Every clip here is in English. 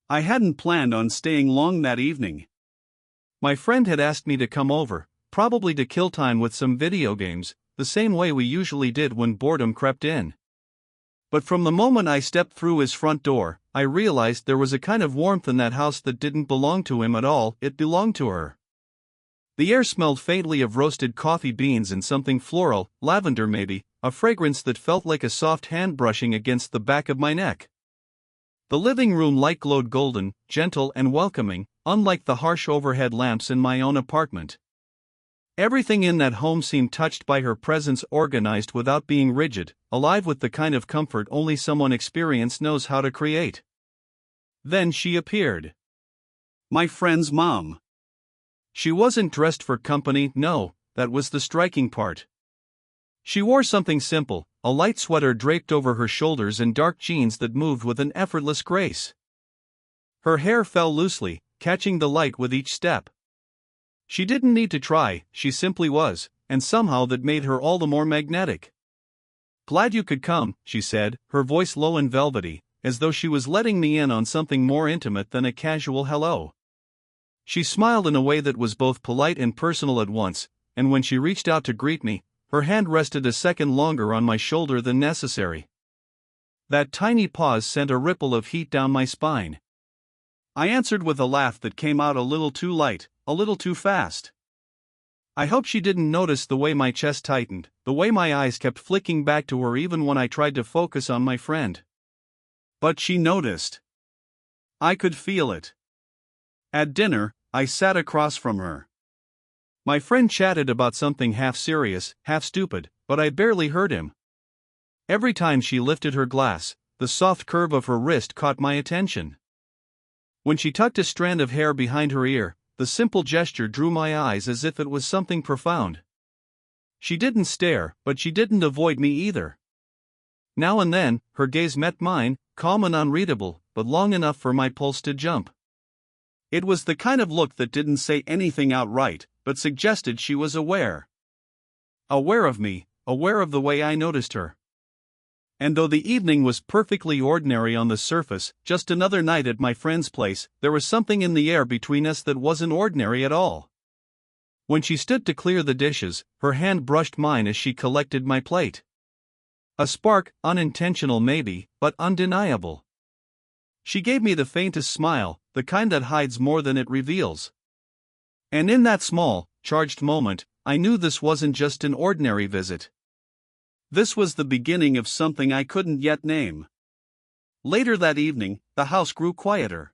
I hadn't planned on staying long that evening. My friend had asked me to come over, probably to kill time with some video games, the same way we usually did when boredom crept in. But from the moment I stepped through his front door, I realized there was a kind of warmth in that house that didn't belong to him at all, it belonged to her. The air smelled faintly of roasted coffee beans and something floral, lavender maybe, a fragrance that felt like a soft hand brushing against the back of my neck. The living room light glowed golden, gentle and welcoming, unlike the harsh overhead lamps in my own apartment. Everything in that home seemed touched by her presence, organized without being rigid, alive with the kind of comfort only someone experienced knows how to create. Then she appeared. My friend's mom. She wasn't dressed for company, no, that was the striking part. She wore something simple, a light sweater draped over her shoulders and dark jeans that moved with an effortless grace. Her hair fell loosely, catching the light with each step. She didn't need to try, she simply was, and somehow that made her all the more magnetic. "Glad you could come," she said, her voice low and velvety, as though she was letting me in on something more intimate than a casual hello. She smiled in a way that was both polite and personal at once, and when she reached out to greet me, her hand rested a second longer on my shoulder than necessary. That tiny pause sent a ripple of heat down my spine. I answered with a laugh that came out a little too light, a little too fast. I hope she didn't notice the way my chest tightened, the way my eyes kept flicking back to her even when I tried to focus on my friend. But she noticed. I could feel it. At dinner, I sat across from her. My friend chatted about something half serious, half stupid, but I barely heard him. Every time she lifted her glass, the soft curve of her wrist caught my attention. When she tucked a strand of hair behind her ear, the simple gesture drew my eyes as if it was something profound. She didn't stare, but she didn't avoid me either. Now and then, her gaze met mine, calm and unreadable, but long enough for my pulse to jump. It was the kind of look that didn't say anything outright, but suggested she was aware. Aware of me, aware of the way I noticed her. And though the evening was perfectly ordinary on the surface, just another night at my friend's place, there was something in the air between us that wasn't ordinary at all. When she stood to clear the dishes, her hand brushed mine as she collected my plate. A spark, unintentional maybe, but undeniable. She gave me the faintest smile, the kind that hides more than it reveals. And in that small, charged moment, I knew this wasn't just an ordinary visit. This was the beginning of something I couldn't yet name. Later that evening, the house grew quieter.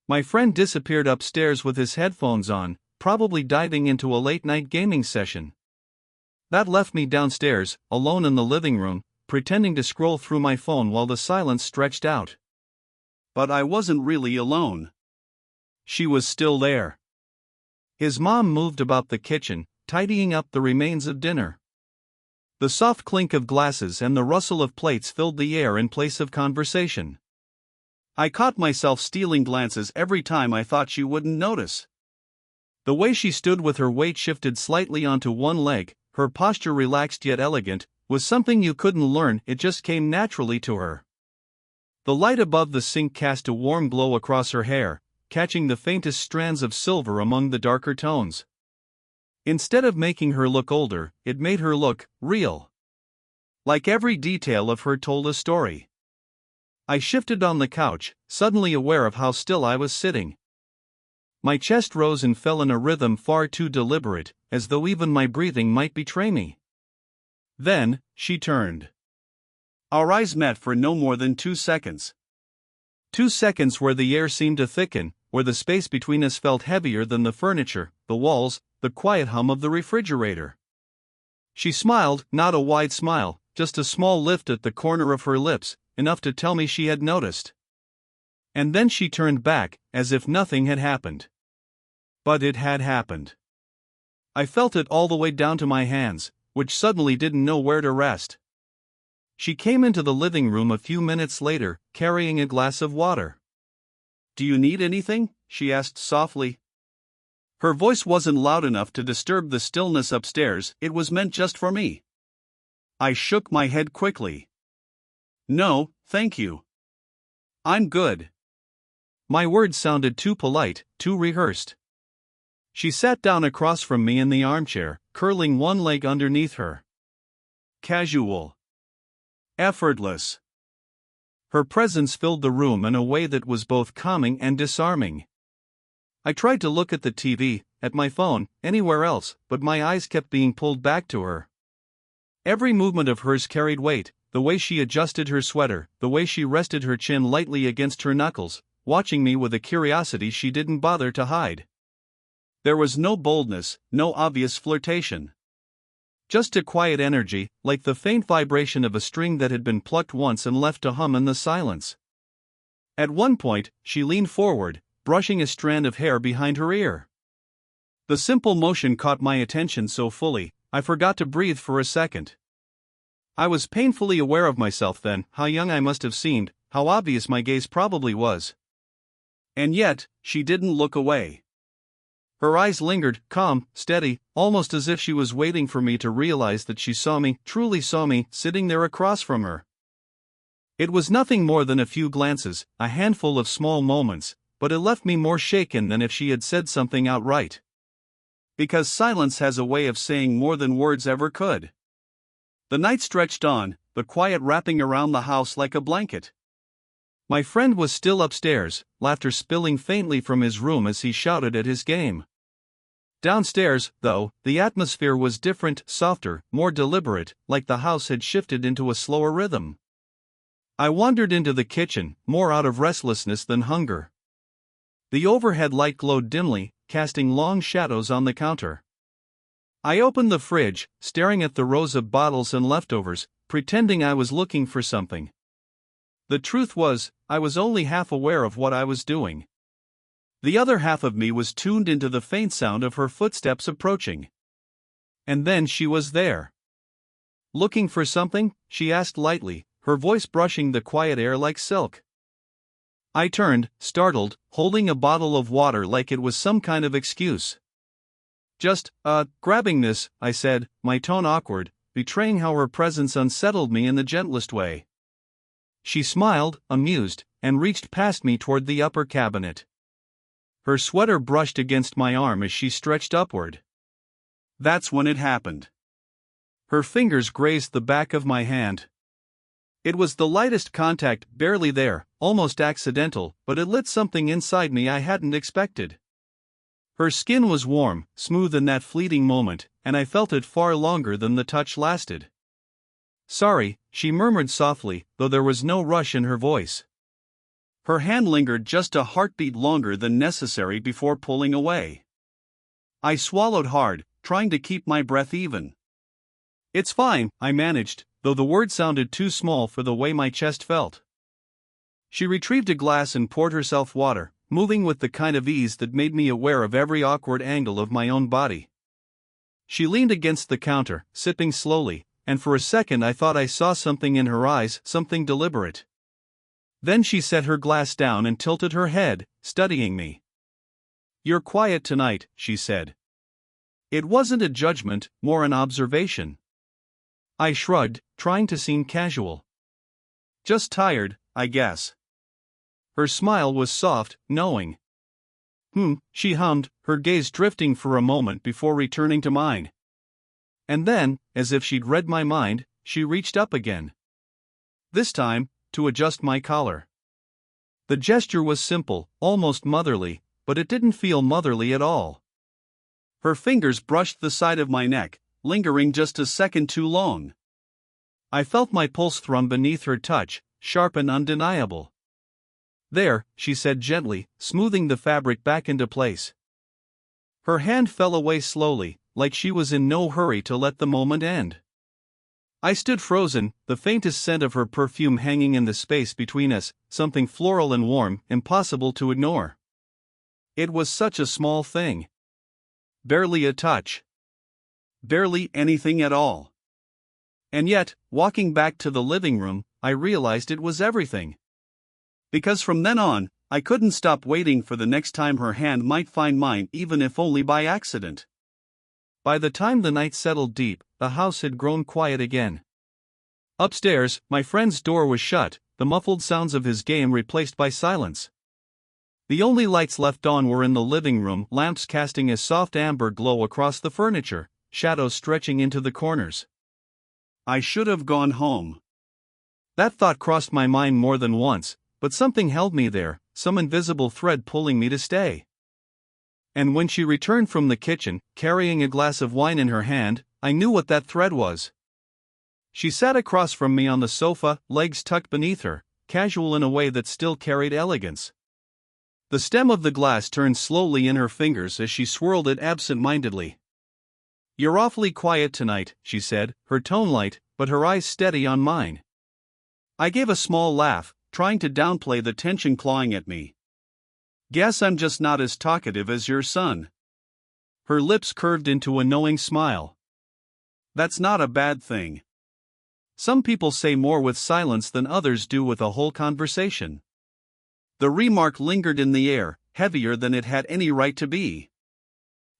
My friend disappeared upstairs with his headphones on, probably diving into a late-night gaming session. That left me downstairs, alone in the living room, pretending to scroll through my phone while the silence stretched out. But I wasn't really alone. She was still there. His mom moved about the kitchen, tidying up the remains of dinner. The soft clink of glasses and the rustle of plates filled the air in place of conversation. I caught myself stealing glances every time I thought she wouldn't notice. The way she stood with her weight shifted slightly onto one leg, her posture relaxed yet elegant, was something you couldn't learn, it just came naturally to her. The light above the sink cast a warm glow across her hair, catching the faintest strands of silver among the darker tones. Instead of making her look older, it made her look real. Like every detail of her told a story. I shifted on the couch, suddenly aware of how still I was sitting. My chest rose and fell in a rhythm far too deliberate, as though even my breathing might betray me. Then, she turned. Our eyes met for no more than 2 seconds. 2 seconds where the air seemed to thicken, where the space between us felt heavier than the furniture, the walls, the quiet hum of the refrigerator. She smiled, not a wide smile, just a small lift at the corner of her lips, enough to tell me she had noticed. And then she turned back, as if nothing had happened. But it had happened. I felt it all the way down to my hands, which suddenly didn't know where to rest. She came into the living room a few minutes later, carrying a glass of water. "Do you need anything?" she asked softly. Her voice wasn't loud enough to disturb the stillness upstairs, it was meant just for me. I shook my head quickly. "No, thank you. I'm good." My words sounded too polite, too rehearsed. She sat down across from me in the armchair, curling one leg underneath her. Casual. Effortless. Her presence filled the room in a way that was both calming and disarming. I tried to look at the TV, at my phone, anywhere else, but my eyes kept being pulled back to her. Every movement of hers carried weight, the way she adjusted her sweater, the way she rested her chin lightly against her knuckles, watching me with a curiosity she didn't bother to hide. There was no boldness, no obvious flirtation. Just a quiet energy, like the faint vibration of a string that had been plucked once and left to hum in the silence. At one point, she leaned forward, brushing a strand of hair behind her ear. The simple motion caught my attention so fully, I forgot to breathe for a second. I was painfully aware of myself then, how young I must have seemed, how obvious my gaze probably was. And yet, she didn't look away. Her eyes lingered, calm, steady, almost as if she was waiting for me to realize that she saw me, truly saw me, sitting there across from her. It was nothing more than a few glances, a handful of small moments, but it left me more shaken than if she had said something outright. Because silence has a way of saying more than words ever could. The night stretched on, the quiet wrapping around the house like a blanket. My friend was still upstairs, laughter spilling faintly from his room as he shouted at his game. Downstairs, though, the atmosphere was different, softer, more deliberate, like the house had shifted into a slower rhythm. I wandered into the kitchen, more out of restlessness than hunger. The overhead light glowed dimly, casting long shadows on the counter. I opened the fridge, staring at the rows of bottles and leftovers, pretending I was looking for something. The truth was, I was only half aware of what I was doing. The other half of me was tuned into the faint sound of her footsteps approaching. And then she was there. "Looking for something?" she asked lightly, her voice brushing the quiet air like silk. I turned, startled, holding a bottle of water like it was some kind of excuse. "Just, grabbing this," I said, my tone awkward, betraying how her presence unsettled me in the gentlest way. She smiled, amused, and reached past me toward the upper cabinet. Her sweater brushed against my arm as she stretched upward. That's when it happened. Her fingers grazed the back of my hand. It was the lightest contact, barely there, almost accidental, but it lit something inside me I hadn't expected. Her skin was warm, smooth in that fleeting moment, and I felt it far longer than the touch lasted. "Sorry," she murmured softly, though there was no rush in her voice. Her hand lingered just a heartbeat longer than necessary before pulling away. I swallowed hard, trying to keep my breath even. "It's fine," I managed, though the word sounded too small for the way my chest felt. She retrieved a glass and poured herself water, moving with the kind of ease that made me aware of every awkward angle of my own body. She leaned against the counter, sipping slowly, and for a second I thought I saw something in her eyes, something deliberate. Then she set her glass down and tilted her head, studying me. "You're quiet tonight," she said. It wasn't a judgment, more an observation. I shrugged, trying to seem casual. "Just tired, I guess." Her smile was soft, knowing. She hummed, her gaze drifting for a moment before returning to mine. And then, as if she'd read my mind, she reached up again. This time, to adjust my collar. The gesture was simple, almost motherly, but it didn't feel motherly at all. Her fingers brushed the side of my neck, lingering just a second too long. I felt my pulse thrum beneath her touch, sharp and undeniable. "There," she said gently, smoothing the fabric back into place. Her hand fell away slowly, like she was in no hurry to let the moment end. I stood frozen, the faintest scent of her perfume hanging in the space between us, something floral and warm, impossible to ignore. It was such a small thing. Barely a touch. Barely anything at all. And yet, walking back to the living room, I realized it was everything. Because from then on, I couldn't stop waiting for the next time her hand might find mine, even if only by accident. By the time the night settled deep, the house had grown quiet again. Upstairs, my friend's door was shut, the muffled sounds of his game replaced by silence. The only lights left on were in the living room, lamps casting a soft amber glow across the furniture, shadows stretching into the corners. I should have gone home. That thought crossed my mind more than once, but something held me there, some invisible thread pulling me to stay. And when she returned from the kitchen, carrying a glass of wine in her hand, I knew what that thread was. She sat across from me on the sofa, legs tucked beneath her, casual in a way that still carried elegance. The stem of the glass turned slowly in her fingers as she swirled it absent-mindedly. "You're awfully quiet tonight," she said, her tone light, but her eyes steady on mine. I gave a small laugh, trying to downplay the tension clawing at me. "Guess I'm just not as talkative as your son." Her lips curved into a knowing smile. "That's not a bad thing. Some people say more with silence than others do with a whole conversation." The remark lingered in the air, heavier than it had any right to be.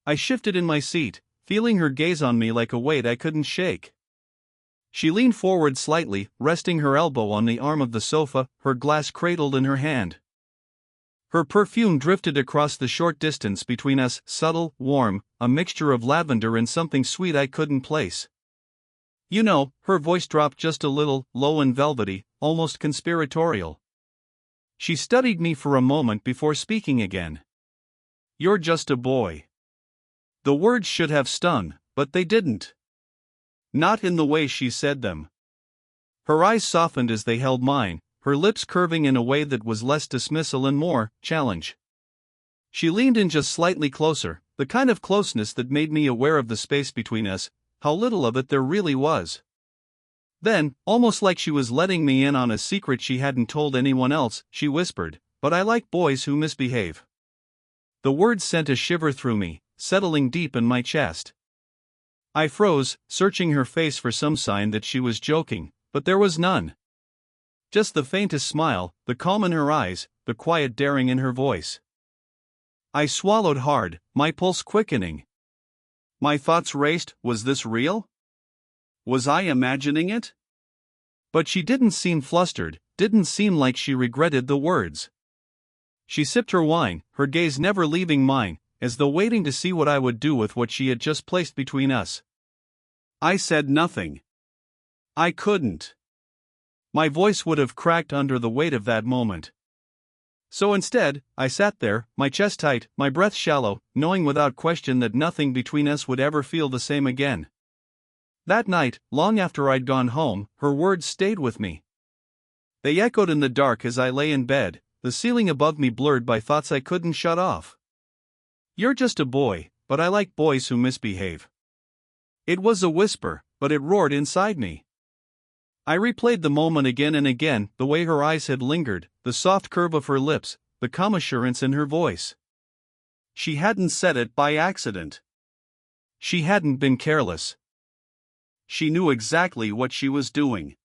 I shifted in my seat, feeling her gaze on me like a weight I couldn't shake. She leaned forward slightly, resting her elbow on the arm of the sofa, her glass cradled in her hand. Her perfume drifted across the short distance between us, subtle, warm, a mixture of lavender and something sweet I couldn't place. "You know," her voice dropped just a little, low and velvety, almost conspiratorial. She studied me for a moment before speaking again. "You're just a boy." The words should have stung, but they didn't. Not in the way she said them. Her eyes softened as they held mine, her lips curving in a way that was less dismissal and more challenge. She leaned in just slightly closer, the kind of closeness that made me aware of the space between us, how little of it there really was. Then, almost like she was letting me in on a secret she hadn't told anyone else, she whispered, "But I like boys who misbehave." The words sent a shiver through me, settling deep in my chest. I froze, searching her face for some sign that she was joking, but there was none. Just the faintest smile, the calm in her eyes, the quiet daring in her voice. I swallowed hard, my pulse quickening. My thoughts raced, was this real? Was I imagining it? But she didn't seem flustered, didn't seem like she regretted the words. She sipped her wine, her gaze never leaving mine, as though waiting to see what I would do with what she had just placed between us. I said nothing. I couldn't. My voice would have cracked under the weight of that moment. So instead, I sat there, my chest tight, my breath shallow, knowing without question that nothing between us would ever feel the same again. That night, long after I'd gone home, her words stayed with me. They echoed in the dark as I lay in bed, the ceiling above me blurred by thoughts I couldn't shut off. "You're just a boy, but I like boys who misbehave." It was a whisper, but it roared inside me. I replayed the moment again and again, the way her eyes had lingered, the soft curve of her lips, the calm assurance in her voice. She hadn't said it by accident. She hadn't been careless. She knew exactly what she was doing.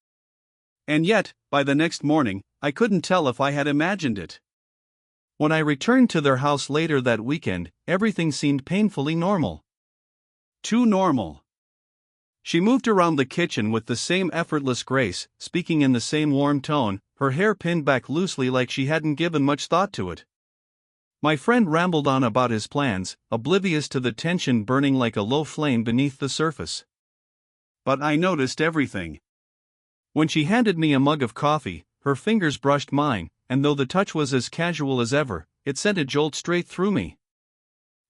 And yet, by the next morning, I couldn't tell if I had imagined it. When I returned to their house later that weekend, everything seemed painfully normal. Too normal. She moved around the kitchen with the same effortless grace, speaking in the same warm tone, her hair pinned back loosely like she hadn't given much thought to it. My friend rambled on about his plans, oblivious to the tension burning like a low flame beneath the surface. But I noticed everything. When she handed me a mug of coffee, her fingers brushed mine, and though the touch was as casual as ever, it sent a jolt straight through me.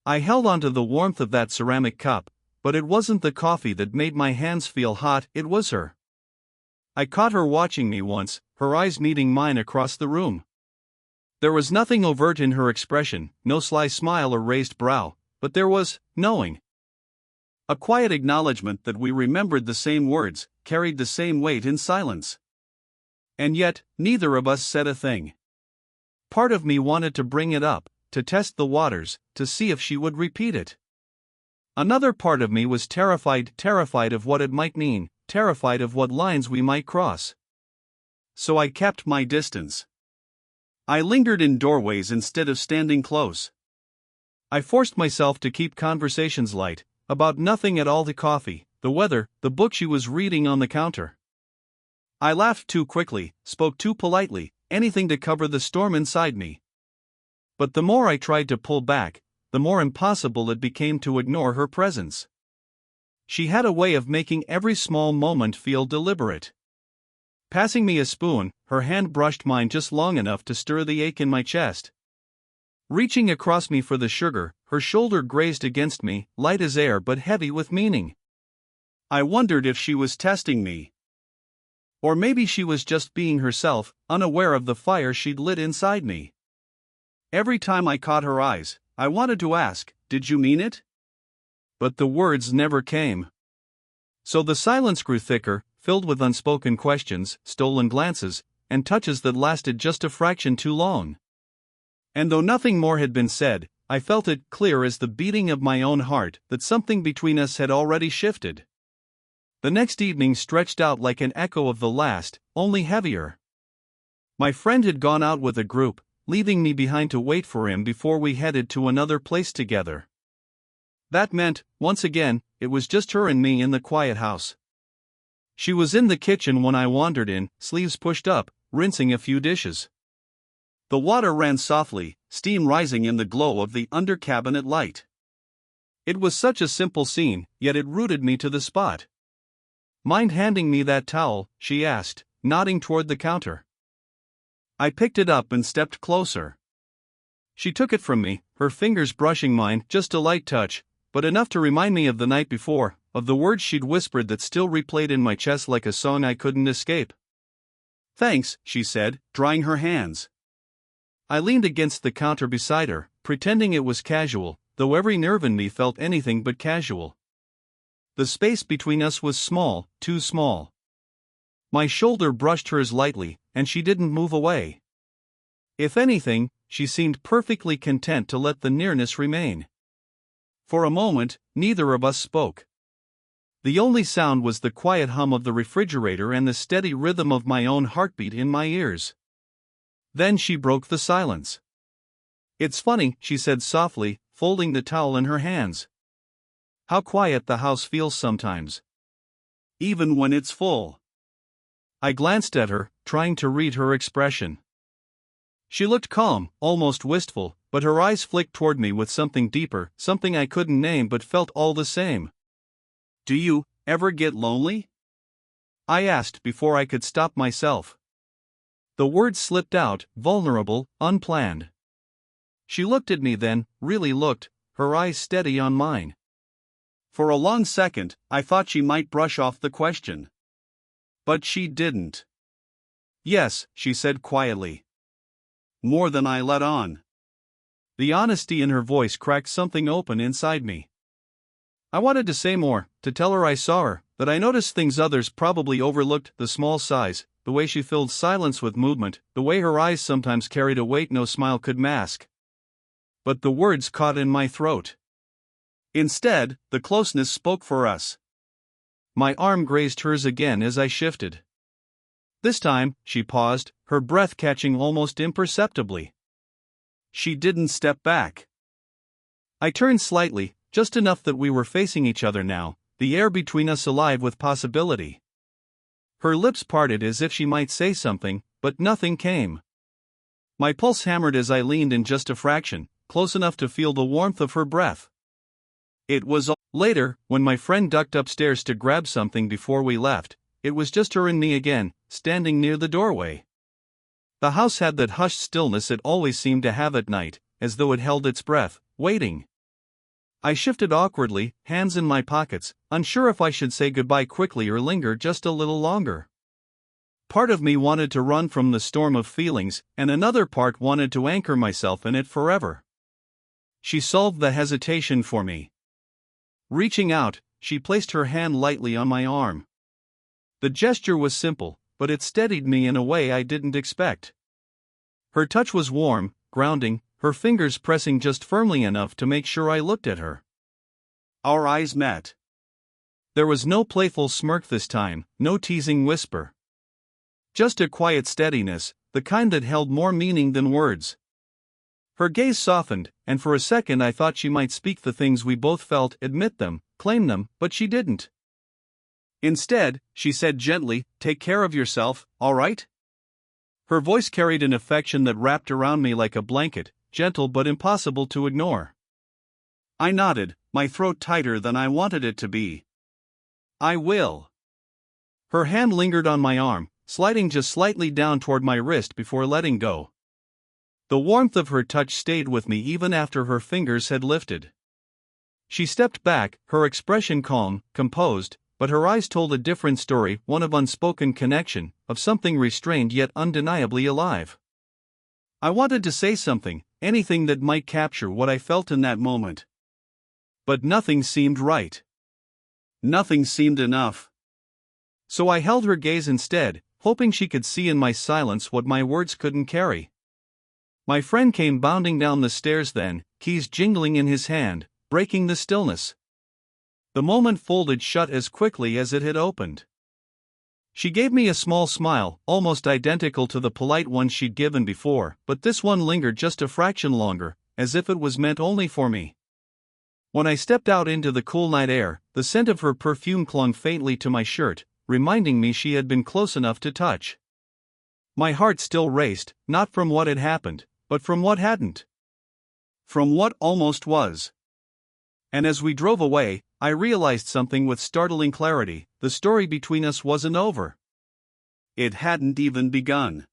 I held onto the warmth of that ceramic cup, but it wasn't the coffee that made my hands feel hot, it was her. I caught her watching me once, her eyes meeting mine across the room. There was nothing overt in her expression, no sly smile or raised brow, but there was knowing. A quiet acknowledgement that we remembered the same words, carried the same weight in silence. And yet, neither of us said a thing. Part of me wanted to bring it up, to test the waters, to see if she would repeat it. Another part of me was terrified of what it might mean, terrified of what lines we might cross. So I kept my distance. I lingered in doorways instead of standing close. I forced myself to keep conversations light, about nothing at all: the coffee, the weather, the book she was reading on the counter. I laughed too quickly, spoke too politely, anything to cover the storm inside me. But the more I tried to pull back, the more impossible it became to ignore her presence. She had a way of making every small moment feel deliberate. Passing me a spoon, her hand brushed mine just long enough to stir the ache in my chest. Reaching across me for the sugar, her shoulder grazed against me, light as air but heavy with meaning. I wondered if she was testing me. Or maybe she was just being herself, unaware of the fire she'd lit inside me. Every time I caught her eyes, I wanted to ask, "Did you mean it?" But the words never came. So the silence grew thicker, filled with unspoken questions, stolen glances, and touches that lasted just a fraction too long. And though nothing more had been said, I felt it clear as the beating of my own heart that something between us had already shifted. The next evening stretched out like an echo of the last, only heavier. My friend had gone out with a group, leaving me behind to wait for him before we headed to another place together. That meant, once again, it was just her and me in the quiet house. She was in the kitchen when I wandered in, sleeves pushed up, rinsing a few dishes. The water ran softly, steam rising in the glow of the under-cabinet light. It was such a simple scene, yet it rooted me to the spot. "Mind handing me that towel?" she asked, nodding toward the counter. I picked it up and stepped closer. She took it from me, her fingers brushing mine, just a light touch, but enough to remind me of the night before, of the words she'd whispered that still replayed in my chest like a song I couldn't escape. "Thanks," she said, drying her hands. I leaned against the counter beside her, pretending it was casual, though every nerve in me felt anything but casual. The space between us was small, too small. My shoulder brushed hers lightly, and she didn't move away. If anything, she seemed perfectly content to let the nearness remain. For a moment, neither of us spoke. The only sound was the quiet hum of the refrigerator and the steady rhythm of my own heartbeat in my ears. Then she broke the silence. "It's funny," she said softly, folding the towel in her hands. "How quiet the house feels sometimes. Even when it's full." I glanced at her, trying to read her expression. She looked calm, almost wistful, but her eyes flicked toward me with something deeper, something I couldn't name but felt all the same. "Do you ever get lonely?" I asked before I could stop myself. The words slipped out, vulnerable, unplanned. She looked at me then, really looked, her eyes steady on mine. For a long second, I thought she might brush off the question. But she didn't. "Yes," she said quietly. "More than I let on." The honesty in her voice cracked something open inside me. I wanted to say more, to tell her I saw her, that I noticed things others probably overlooked, the small size, the way she filled silence with movement, the way her eyes sometimes carried a weight no smile could mask. But the words caught in my throat. Instead, the closeness spoke for us. My arm grazed hers again as I shifted. This time, she paused, her breath catching almost imperceptibly. She didn't step back. I turned slightly, just enough that we were facing each other now, the air between us alive with possibility. Her lips parted as if she might say something, but nothing came. My pulse hammered as I leaned in just a fraction, close enough to feel the warmth of her breath. It was later, when my friend ducked upstairs to grab something before we left, it was just her and me again, standing near the doorway. The house had that hushed stillness it always seemed to have at night, as though it held its breath, waiting. I shifted awkwardly, hands in my pockets, unsure if I should say goodbye quickly or linger just a little longer. Part of me wanted to run from the storm of feelings, and another part wanted to anchor myself in it forever. She solved the hesitation for me. Reaching out, she placed her hand lightly on my arm. The gesture was simple, but it steadied me in a way I didn't expect. Her touch was warm, grounding, her fingers pressing just firmly enough to make sure I looked at her. Our eyes met. There was no playful smirk this time, no teasing whisper. Just a quiet steadiness, the kind that held more meaning than words. Her gaze softened, and for a second I thought she might speak the things we both felt, admit them, claim them, but she didn't. Instead, she said gently, "Take care of yourself, all right?" Her voice carried an affection that wrapped around me like a blanket, gentle but impossible to ignore. I nodded, my throat tighter than I wanted it to be. I will. Her hand lingered on my arm, sliding just slightly down toward my wrist before letting go. The warmth of her touch stayed with me even after her fingers had lifted. She stepped back, her expression calm, composed, but her eyes told a different story, one of unspoken connection, of something restrained yet undeniably alive. I wanted to say something, anything that might capture what I felt in that moment. But nothing seemed right. Nothing seemed enough. So I held her gaze instead, hoping she could see in my silence what my words couldn't carry. My friend came bounding down the stairs then, keys jingling in his hand, breaking the stillness. The moment folded shut as quickly as it had opened. She gave me a small smile, almost identical to the polite one she'd given before, but this one lingered just a fraction longer, as if it was meant only for me. When I stepped out into the cool night air, the scent of her perfume clung faintly to my shirt, reminding me she had been close enough to touch. My heart still raced, not from what had happened, but from what hadn't. From what almost was. And as we drove away, I realized something with startling clarity: the story between us wasn't over. It hadn't even begun.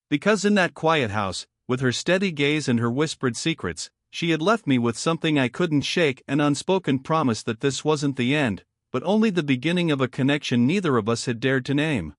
Because in that quiet house, with her steady gaze and her whispered secrets, she had left me with something I couldn't shake, an unspoken promise that this wasn't the end, but only the beginning of a connection neither of us had dared to name.